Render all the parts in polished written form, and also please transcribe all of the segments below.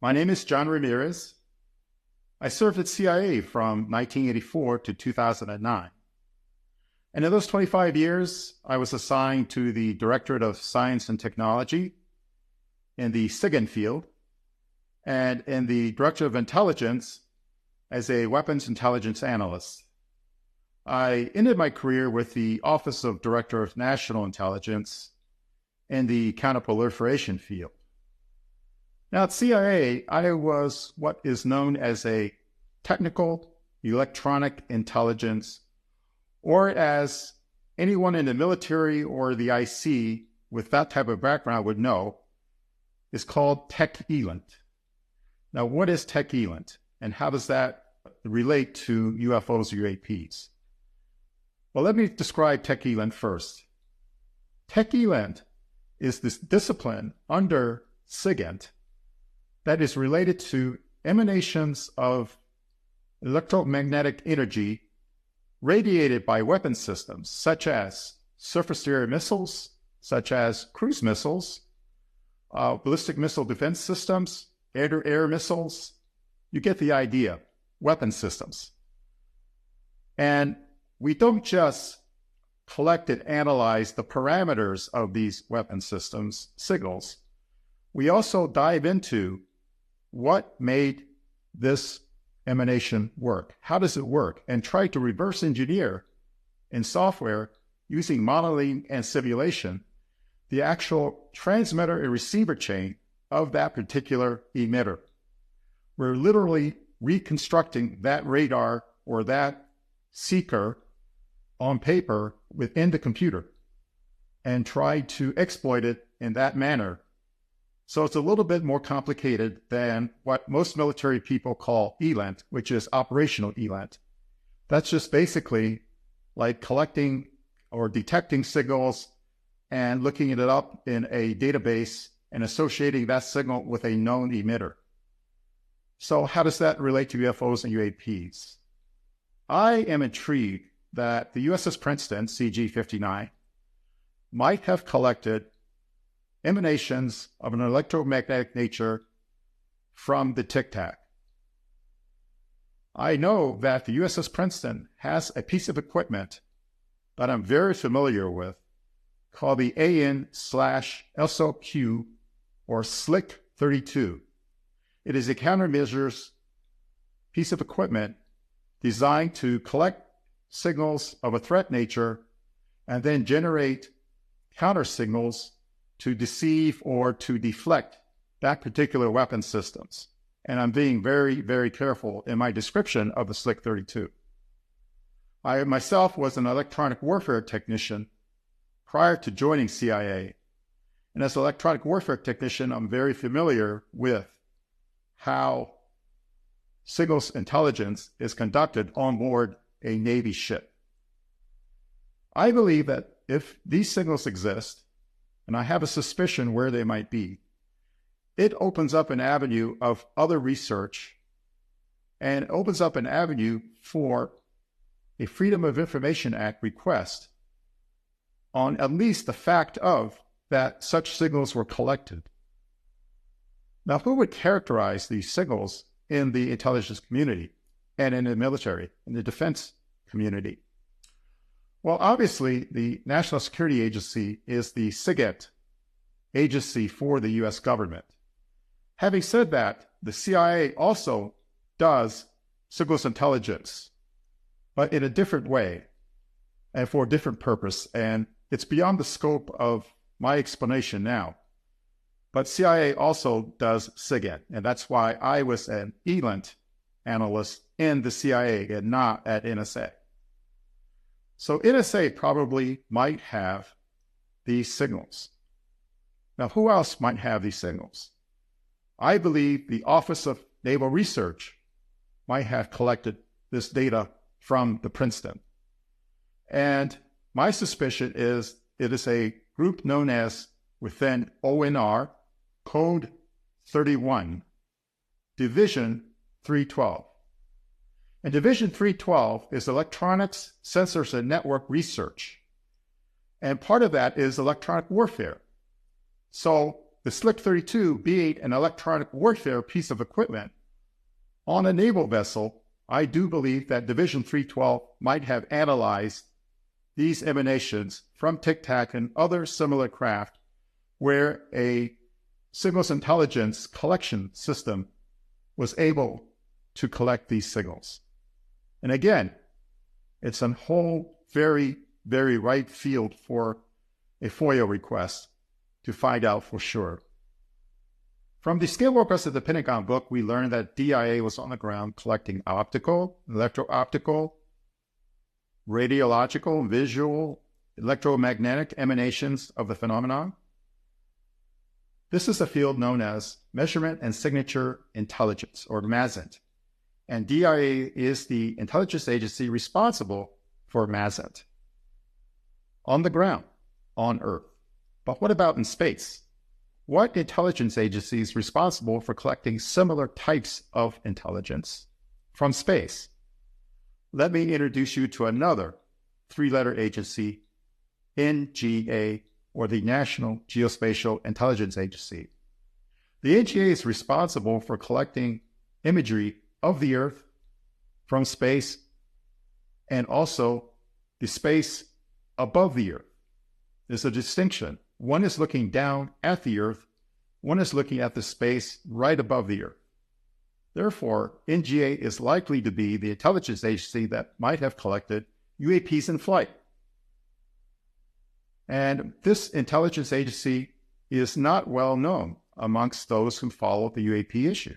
My name is John Ramirez. I served at CIA from 1984 to 2009. And in those 25 years, I was assigned to the Directorate of Science and Technology in the SIGINT field and in the Directorate of Intelligence as a weapons intelligence analyst. I ended my career with the Office of Director of National Intelligence in the counterproliferation field. Now at CIA, I was what is known as a technical electronic intelligence, or as anyone in the military or the IC with that type of background would know, is called tech-elant. Now, what is tech-elant, and how does that relate to UFOs or UAPs? Well, let me describe tech-elant first. Tech-elant is this discipline under SIGINT that is related to emanations of electromagnetic energy radiated by weapon systems, such as surface-to-air missiles, such as cruise missiles, ballistic missile defense systems, air-to-air missiles. You get the idea, weapon systems. And we don't just collect and analyze the parameters of these weapon systems signals. We also dive into what made this emanation work. How does it work? And try to reverse engineer in software using modeling and simulation the actual transmitter and receiver chain of that particular emitter. We're literally reconstructing that radar or that seeker on paper within the computer and try to exploit it in that manner. So it's a little bit more complicated than what most military people call ELANT, which is operational ELANT. That's just basically like collecting or detecting signals and looking it up in a database and associating that signal with a known emitter. So how does that relate to UFOs and UAPs? I am intrigued that the USS Princeton, CG-59, might have collected emanations of an electromagnetic nature from the Tic Tac. I know that the USS Princeton has a piece of equipment that I'm very familiar with called the AN/SOQ or SLIC 32. It is a countermeasures piece of equipment designed to collect signals of a threat nature and then generate counter signals to deceive or to deflect that particular weapon systems. And I'm being very, very careful in my description of the SLIC 32. I myself was an electronic warfare technician prior to joining CIA. And as an electronic warfare technician, I'm very familiar with how signals intelligence is conducted on board a Navy ship. I believe that if these signals exist, and I have a suspicion where they might be, it opens up an avenue of other research and opens up an avenue for a Freedom of Information Act request on at least the fact of that such signals were collected. Now, who would characterize these signals in the intelligence community and in the military, in the defense community? Well, obviously, the National Security Agency is the SIGINT agency for the U.S. government. Having said that, the CIA also does signals intelligence, but in a different way and for a different purpose. And it's beyond the scope of my explanation now. But CIA also does SIGINT, and that's why I was an ELANT analyst in the CIA and not at NSA. So NSA probably might have these signals. Now, who else might have these signals? I believe the Office of Naval Research might have collected this data from the Princeton. And my suspicion is it is a group known as, within ONR, Code 31, Division 312. And Division 312 is Electronics, Sensors, and Network Research. And part of that is electronic warfare. So the Slick 32 being an electronic warfare piece of equipment on a naval vessel, I do believe that Division 312 might have analyzed these emanations from Tic Tac and other similar craft where a signals intelligence collection system was able to collect these signals. And again, it's a whole very, very right field for a FOIA request to find out for sure. From the Skinwalkers of the Pentagon book, we learned that DIA was on the ground collecting optical, electro-optical, radiological, visual, electromagnetic emanations of the phenomenon. This is a field known as Measurement and Signature Intelligence, or MASINT, and DIA is the intelligence agency responsible for MASINT. On the ground, on Earth. But what about in space? What intelligence agency is responsible for collecting similar types of intelligence from space? Let me introduce you to another three-letter agency, NGA, or the National Geospatial Intelligence Agency. The NGA is responsible for collecting imagery of the Earth from space and also the space above the Earth. There's a distinction. One is looking down at the Earth, one is looking at the space right above the Earth. Therefore, NGA is likely to be the intelligence agency that might have collected UAPs in flight. And this intelligence agency is not well known amongst those who follow the UAP issue.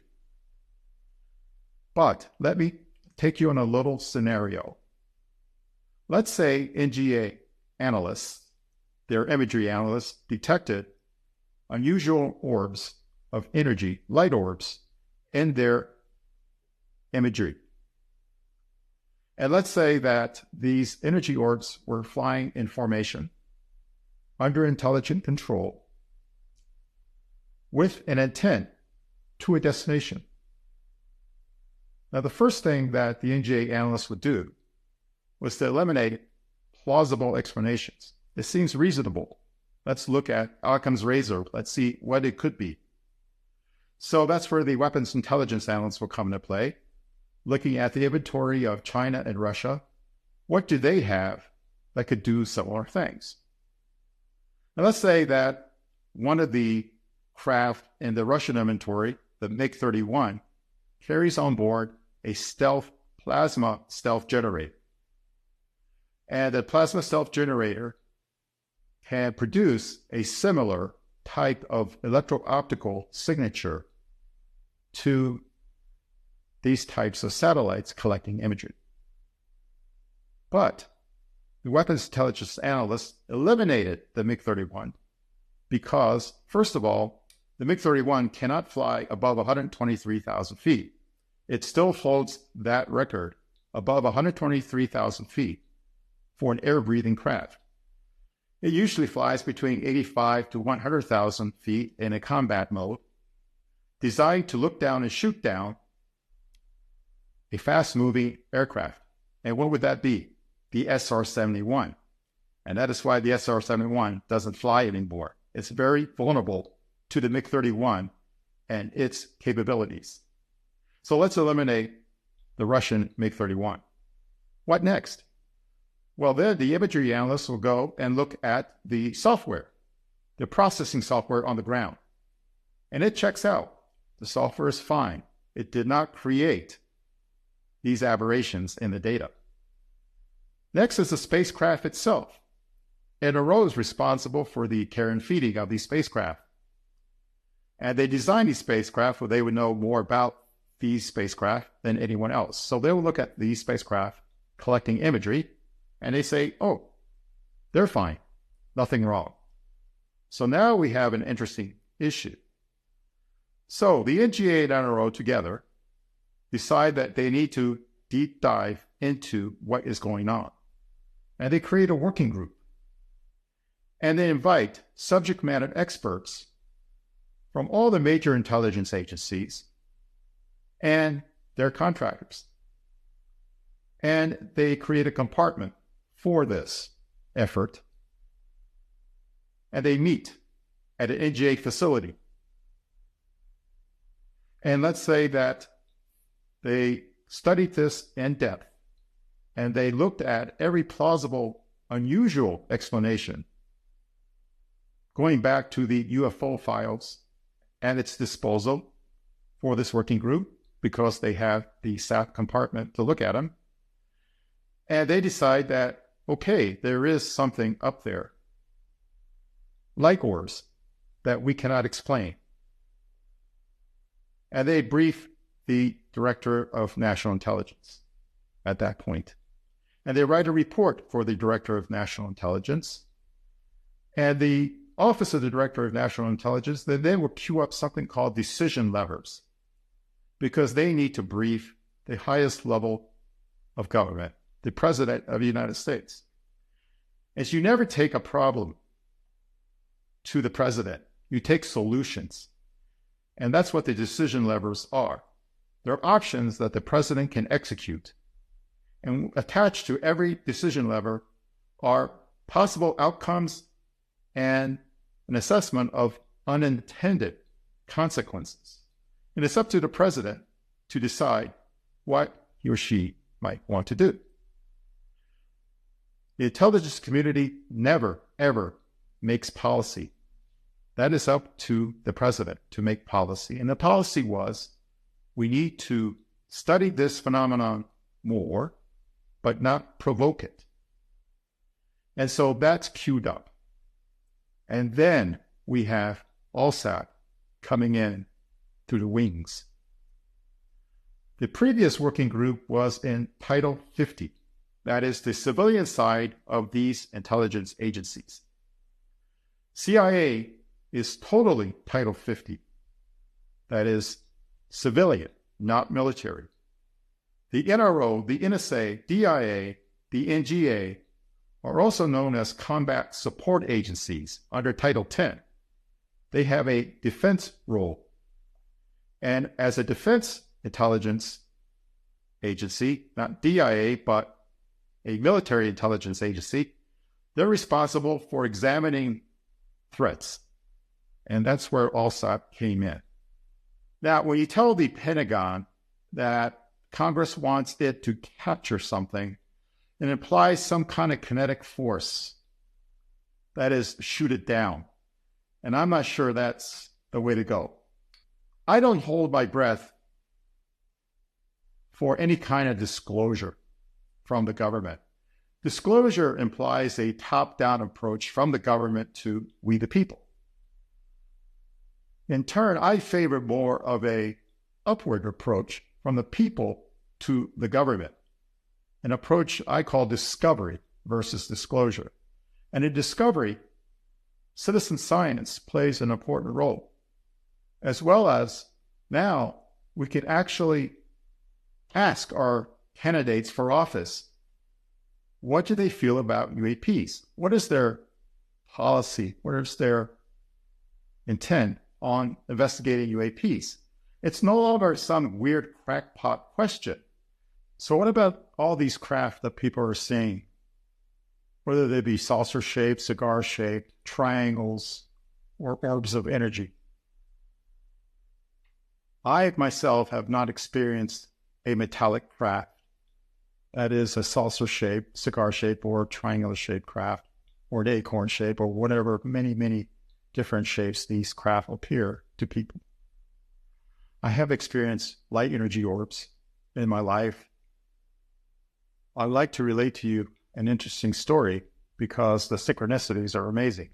But let me take you on a little scenario. Let's say NGA analysts, their imagery analysts, detected unusual orbs of energy, light orbs, in their imagery. And let's say that these energy orbs were flying in formation under intelligent control with an intent to a destination. Now, the first thing that the NGA analysts would do was to eliminate plausible explanations. It seems reasonable. Let's look at Occam's razor. Let's see what it could be. So that's where the weapons intelligence analysts will come into play, looking at the inventory of China and Russia. What do they have that could do similar things? Now, let's say that one of the craft in the Russian inventory, the MiG-31, carries on board a plasma stealth generator. And the plasma stealth generator can produce a similar type of electro-optical signature to these types of satellites collecting imagery. But the weapons intelligence analysts eliminated the MiG-31 because, first of all, the MiG-31 cannot fly above 123,000 feet. It still holds that record above 123,000 feet for an air-breathing craft. It usually flies between 85 to 100,000 feet in a combat mode, designed to look down and shoot down a fast-moving aircraft. And what would that be? The SR-71. And that is why the SR-71 doesn't fly anymore. It's very vulnerable to the MiG-31 and its capabilities. So let's eliminate the Russian MiG-31. What next? Well, then the imagery analysts will go and look at the software, the processing software on the ground. And it checks out. The software is fine. It did not create these aberrations in the data. Next is the spacecraft itself. NRO is responsible for the care and feeding of these spacecraft. And they designed these spacecraft where they would know more about these spacecraft than anyone else. So they will look at these spacecraft collecting imagery, and they say, oh, they're fine, nothing wrong. So now we have an interesting issue. So the NGA and NRO together decide that they need to deep dive into what is going on. And they create a working group. And they invite subject matter experts from all the major intelligence agencies and their contractors. And they create a compartment for this effort. And they meet at an NGA facility. And let's say that they studied this in depth and they looked at every plausible, unusual explanation going back to the UFO files at its disposal for this working group, because they have the staff compartment to look at them. And they decide that, okay, there is something up there, like ours, that we cannot explain. And they brief the Director of National Intelligence at that point. And they write a report for the Director of National Intelligence. And the Office of the Director of National Intelligence, they will queue up something called decision levers, because they need to brief the highest level of government, the President of the United States. As you never take a problem to the President, you take solutions. And that's what the decision levers are. They're options that the President can execute. And attached to every decision lever are possible outcomes and an assessment of unintended consequences. And it's up to the President to decide what he or she might want to do. The intelligence community never, ever makes policy. That is up to the President to make policy. And the policy was, we need to study this phenomenon more, but not provoke it. And so that's queued up. And then we have ALSAT coming in through the wings. The previous working group was in Title 50. That is the civilian side of these intelligence agencies. CIA is totally Title 50. That is civilian, not military. The NRO, the NSA, DIA, the NGA are also known as combat support agencies under Title 10. They have a defense role. And as a defense intelligence agency, not DIA, but a military intelligence agency, they're responsible for examining threats. And that's where ALSAT came in. Now, when you tell the Pentagon that Congress wants it to capture something, it implies some kind of kinetic force. That is, shoot it down. And I'm not sure that's the way to go. I don't hold my breath for any kind of disclosure from the government. Disclosure implies a top-down approach from the government to we the people. In turn, I favor more of a upward approach from the people to the government, an approach I call discovery versus disclosure. And in discovery, citizen science plays an important role, as well as now we can actually ask our candidates for office, what do they feel about UAPs? What is their policy? What is their intent on investigating UAPs? It's no longer some weird crackpot question. So what about all these craft that people are seeing, whether they be saucer-shaped, cigar-shaped, triangles, or orbs of energy? I myself have not experienced a metallic craft that is a saucer-shaped, cigar-shaped, or triangular-shaped craft, or an acorn shape, or whatever many, many different shapes these craft appear to people. I have experienced light energy orbs in my life. I'd like to relate to you an interesting story because the synchronicities are amazing.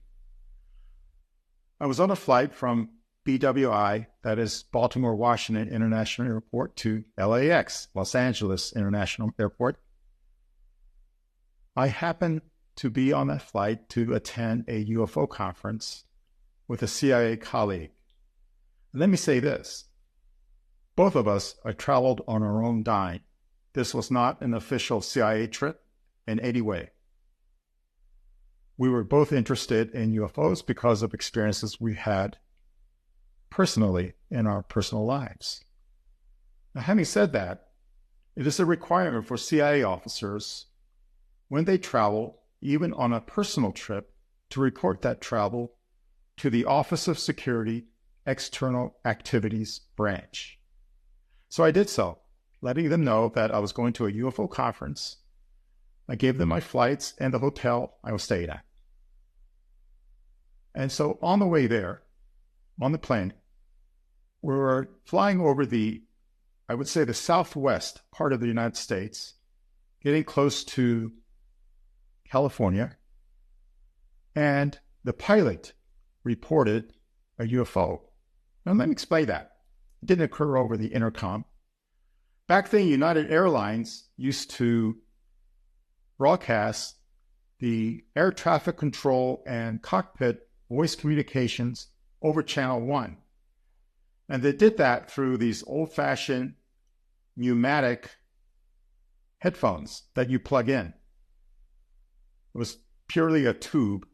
I was on a flight from BWI, that is Baltimore Washington International Airport, to LAX, Los Angeles International Airport. I happened to be on that flight to attend a UFO conference with a CIA colleague. Let me say this. Both of us are traveled on our own dime. This was not an official CIA trip in any way. We were both interested in UFOs because of experiences we had personally in our personal lives. Now, having said that, it is a requirement for CIA officers when they travel, even on a personal trip, to report that travel to the Office of Security External Activities Branch. So I did so, letting them know that I was going to a UFO conference. I gave them my flights and the hotel I was staying at. And so on the way there, on the plane, we were flying over I would say the southwest part of the United States, getting close to California, and the pilot reported a UFO. Now let me explain that. It didn't occur over the intercom. Back then, United Airlines used to broadcast the air traffic control and cockpit voice communications over Channel 1. And they did that through these old-fashioned pneumatic headphones that you plug in. It was purely a tube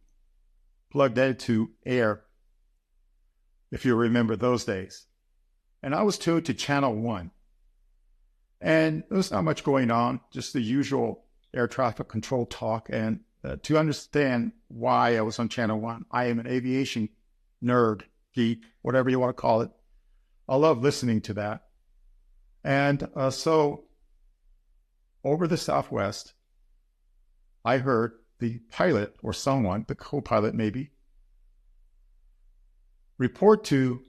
plugged into air, if you remember those days. And I was tuned to Channel 1. And there was not much going on, just the usual air traffic control talk. And to understand why I was on Channel 1, I am an aviation nerd, geek, whatever you want to call it. I love listening to that. And so over the Southwest, I heard the pilot or someone, the co-pilot maybe, report to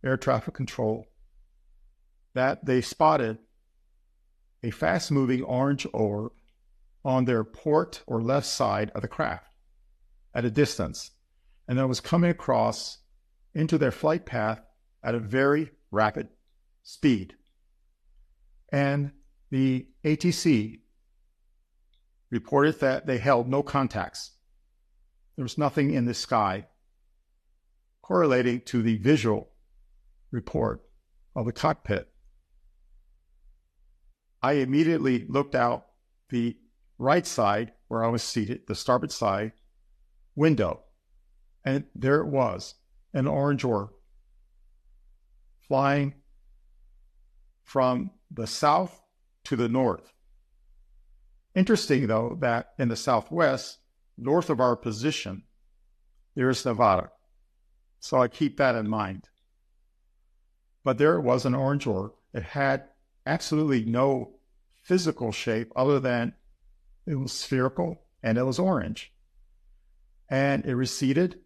air traffic control that they spotted a fast-moving orange orb on their port or left side of the craft at a distance, and that was coming across into their flight path at a very rapid speed. And the ATC reported that they held no contacts. There was nothing in the sky correlating to the visual report of the cockpit. I immediately looked out the right side where I was seated, the starboard side window, and there it was, an orange orb flying from the south to the north. Interesting, though, that in the southwest, north of our position, there's Nevada. So I keep that in mind. But there it was, an orange orb. It had absolutely no physical shape other than it was spherical and it was orange. And it receded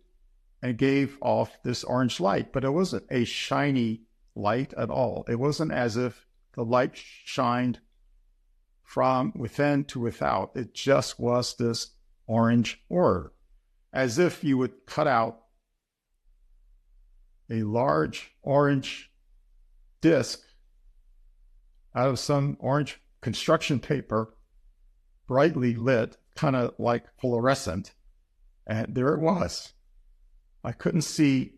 and gave off this orange light, but it wasn't a shiny light at all. It wasn't as if the light shined from within to without. It just was this orange orb, as if you would cut out a large orange disc out of some orange construction paper, brightly lit, kind of like fluorescent, and there it was. I couldn't see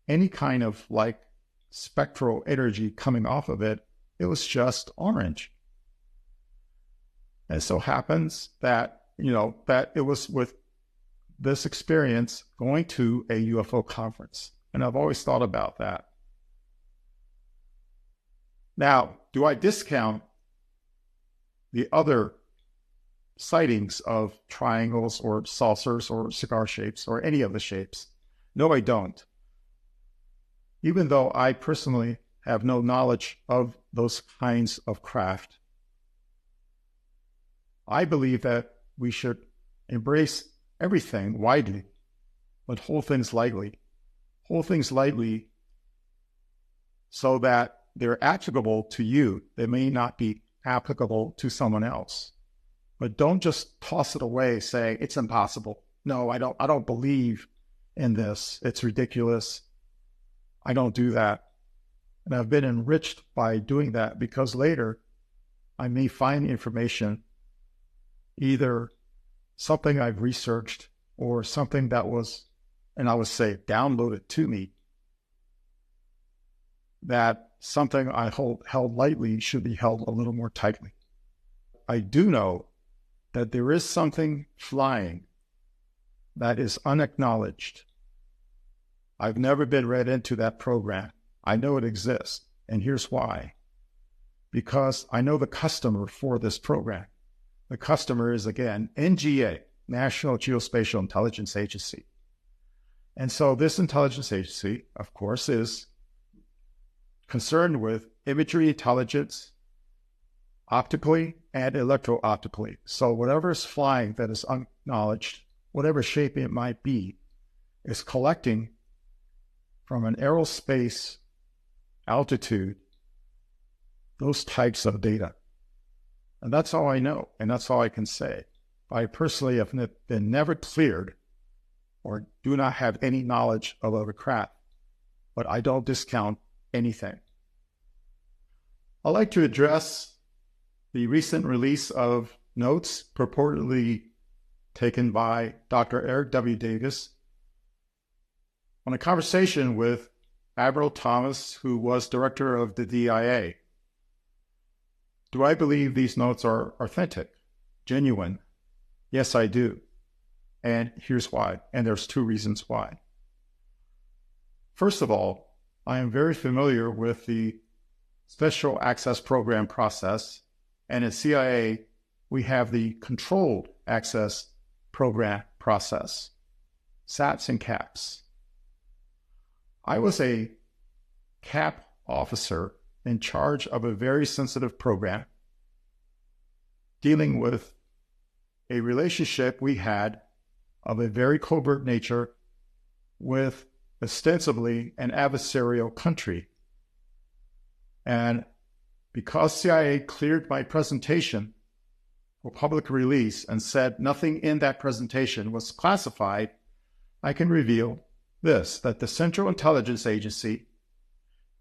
any kind of like spectral energy coming off of it. It was just orange. And it so happens that, that it was with this experience going to a UFO conference. And I've always thought about that. Now, do I discount the other sightings of triangles or saucers or cigar shapes or any of the shapes? No, I don't. Even though I personally have no knowledge of those kinds of craft, I believe that we should embrace everything widely, but hold things lightly. Hold things lightly so that they're applicable to you. They may not be applicable to someone else. But don't just toss it away saying it's impossible. No, I don't believe in this. It's ridiculous. I don't do that. And I've been enriched by doing that because later I may find information, either something I've researched or something that was, and I would say downloaded to me, that something I held lightly should be held a little more tightly. I do know that there is something flying that is unacknowledged. I've never been read into that program. I know it exists, and here's why. Because I know the customer for this program. The customer is, again, NGA, National Geospatial Intelligence Agency. And so this intelligence agency, of course, is concerned with imagery intelligence, optically and electro-optically. So whatever is flying that is unacknowledged, whatever shape it might be, is collecting from an aerospace altitude those types of data. And that's all I know, and that's all I can say. I personally have been never cleared or do not have any knowledge of other craft, but I don't discount anything. I'd like to address the recent release of notes purportedly taken by Dr. Eric W. Davis on a conversation with Admiral Thomas, who was director of the DIA. Do I believe these notes are authentic, genuine? Yes, I do. And here's why. And there's two reasons why. First of all, I am very familiar with the Special Access Program process. And at CIA, we have the Controlled Access Program process, SAPs and CAPs. I was a CAP officer in charge of a very sensitive program dealing with a relationship we had of a very covert nature with ostensibly an adversarial country. And because CIA cleared my presentation for public release and said nothing in that presentation was classified, I can reveal this, that the Central Intelligence Agency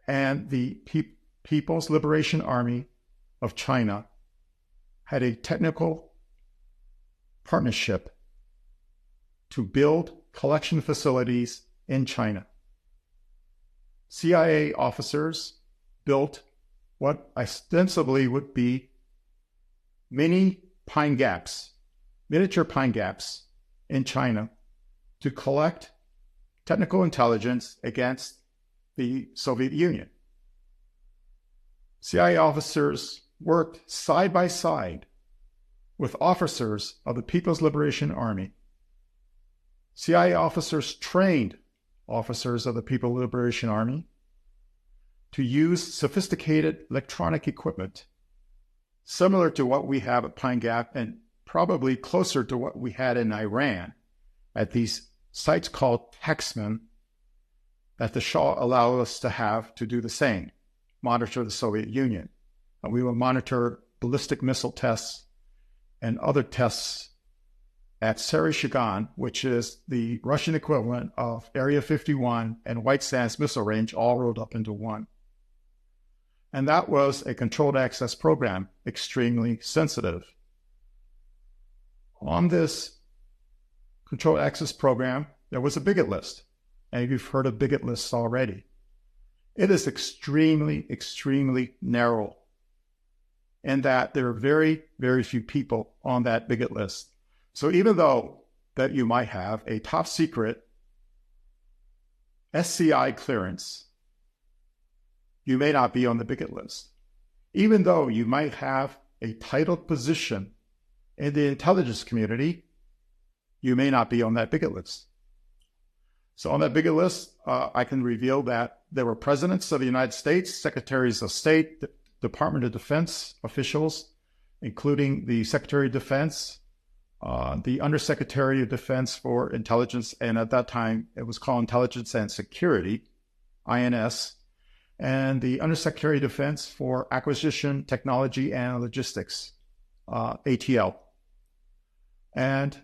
and the People's Liberation Army of China had a technical partnership to build collection facilities in China. CIA officers built what ostensibly would be miniature pine gaps in China to collect technical intelligence against the Soviet Union. CIA officers worked side by side with officers of the People's Liberation Army. CIA officers trained officers of the People's Liberation Army to use sophisticated electronic equipment similar to what we have at Pine Gap and probably closer to what we had in Iran at these sites called Hexman that the Shah allowed us to have to do the same, monitor the Soviet Union. And we will monitor ballistic missile tests and other tests at Sarai-Shagan, which is the Russian equivalent of Area 51 and White Sands Missile Range all rolled up into one. And that was a controlled access program, extremely sensitive. On this controlled access program, there was a bigot list. And you've heard of bigot lists already. It is extremely, extremely narrow in that there are very, very few people on that bigot list. So even though that you might have a top secret SCI clearance, you may not be on the bigot list. Even though you might have a titled position in the intelligence community, you may not be on that bigot list. So on that bigot list, I can reveal that there were presidents of the United States, secretaries of state, Department of Defense officials, including the Secretary of Defense, the Undersecretary of Defense for Intelligence, and at that time it was called Intelligence and Security, INS, and the Undersecretary of Defense for Acquisition, Technology, and Logistics, ATL, and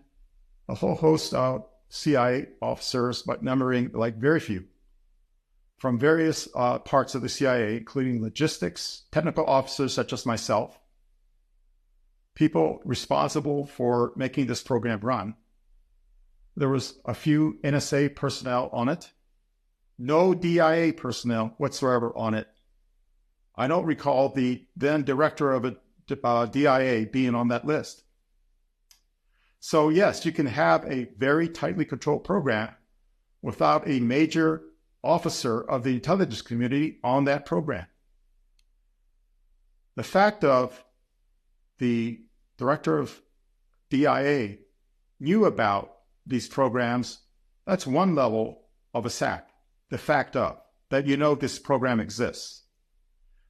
a whole host of CIA officers, but numbering like very few, from various parts of the CIA, including logistics, technical officers such as myself, people responsible for making this program run. There was a few NSA personnel on it, no DIA personnel whatsoever on it. I don't recall the then director of a DIA being on that list. So yes, you can have a very tightly controlled program without a major officer of the intelligence community on that program. The fact of the director of DIA knew about these programs That's one level of a SAC, the fact of, that you know this program exists.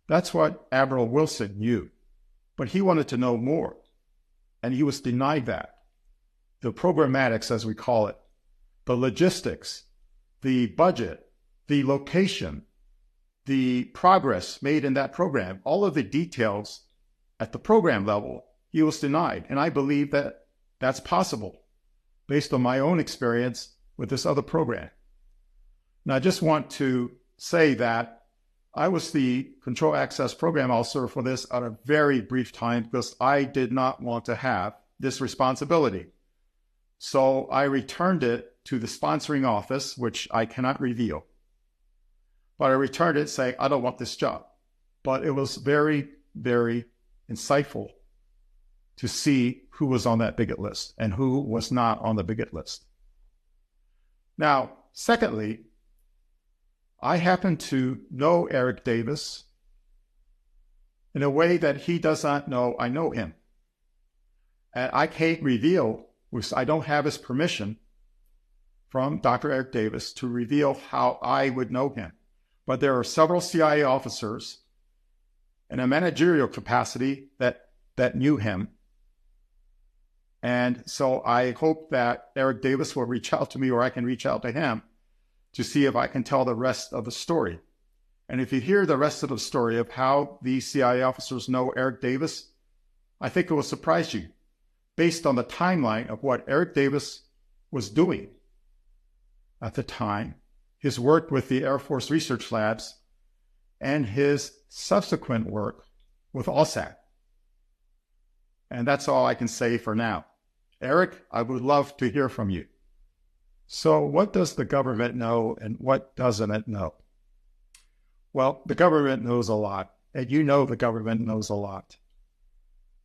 That's what Admiral Wilson knew, but he wanted to know more, and he was denied that. The programmatics, as we call it, the logistics, the budget, the location, the progress made in that program, all of the details at the program level, he was denied. And I believe that that's possible based on my own experience with this other program. Now, I just want to say that I was the control access program officer for this at a very brief time because I did not want to have this responsibility. So I returned it to the sponsoring office, which I cannot reveal. But I returned it saying, I don't want this job. But it was very, very insightful to see who was on that bigot list and who was not on the bigot list. Now, secondly, I happen to know Eric Davis in a way that he does not know I know him. And I can't reveal, I don't have his permission from Dr. Eric Davis to reveal how I would know him. But there are several CIA officers in a managerial capacity that knew him. And so I hope that Eric Davis will reach out to me or I can reach out to him to see if I can tell the rest of the story. And if you hear the rest of the story of how these CIA officers know Eric Davis, I think it will surprise you based on the timeline of what Eric Davis was doing at the time, his work with the Air Force Research Labs, and his subsequent work with OSAC. And that's all I can say for now. Eric, I would love to hear from you. So what does the government know and what doesn't it know? Well, the government knows a lot, and you know the government knows a lot.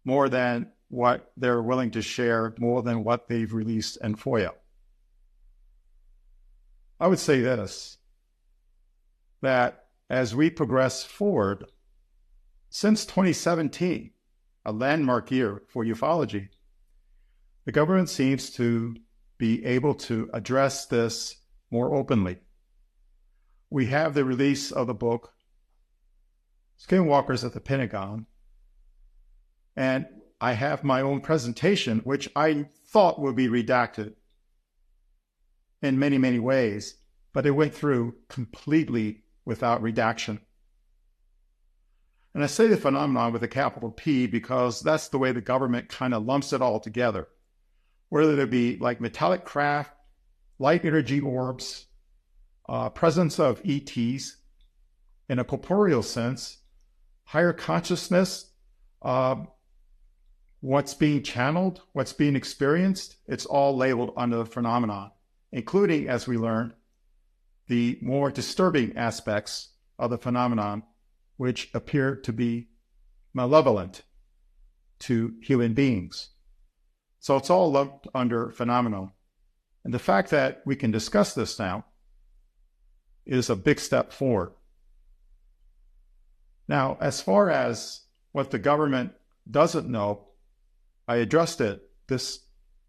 More than what they're willing to share, more than what they've released in FOIA. I would say this, that as we progress forward, since 2017, a landmark year for ufology, the government seems to be able to address this more openly. We have the release of the book, Skinwalkers at the Pentagon, and I have my own presentation, which I thought would be redacted in many, many ways, but it went through completely without redaction. And I say the phenomenon with a capital P because that's the way the government kind of lumps it all together. Whether it be like metallic craft, light energy orbs, presence of ETs in a corporeal sense, higher consciousness, what's being channeled, what's being experienced, it's all labeled under the phenomenon, including, as we learned, the more disturbing aspects of the phenomenon, which appear to be malevolent to human beings. So it's all lumped under phenomenon. And the fact that we can discuss this now is a big step forward. Now, as far as what the government doesn't know, I addressed it, this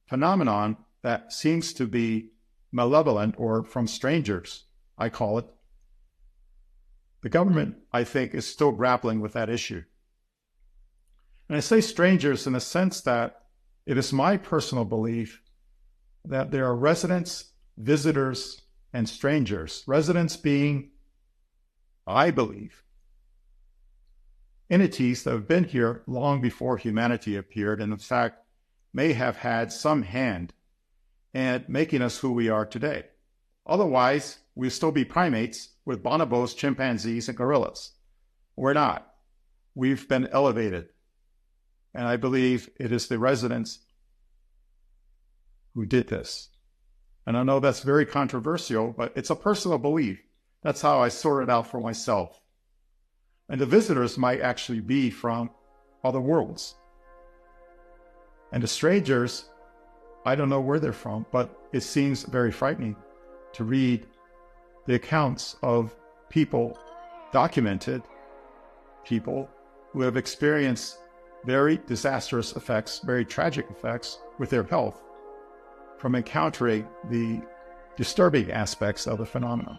phenomenon that seems to be malevolent or from strangers, I call it. The government, I think, is still grappling with that issue. And I say strangers in the sense that it is my personal belief that there are residents, visitors, and strangers. Residents being, I believe, entities that have been here long before humanity appeared and in fact may have had some hand in making us who we are today. Otherwise, we'd still be primates with bonobos, chimpanzees, and gorillas. We're not. We've been elevated. And I believe it is the residents who did this. And I know that's very controversial, but it's a personal belief. That's how I sort it out for myself. And the visitors might actually be from other worlds. And the strangers, I don't know where they're from, but it seems very frightening to read the accounts of people, documented people, who have experienced very disastrous effects, very tragic effects with their health from encountering the disturbing aspects of the phenomenon.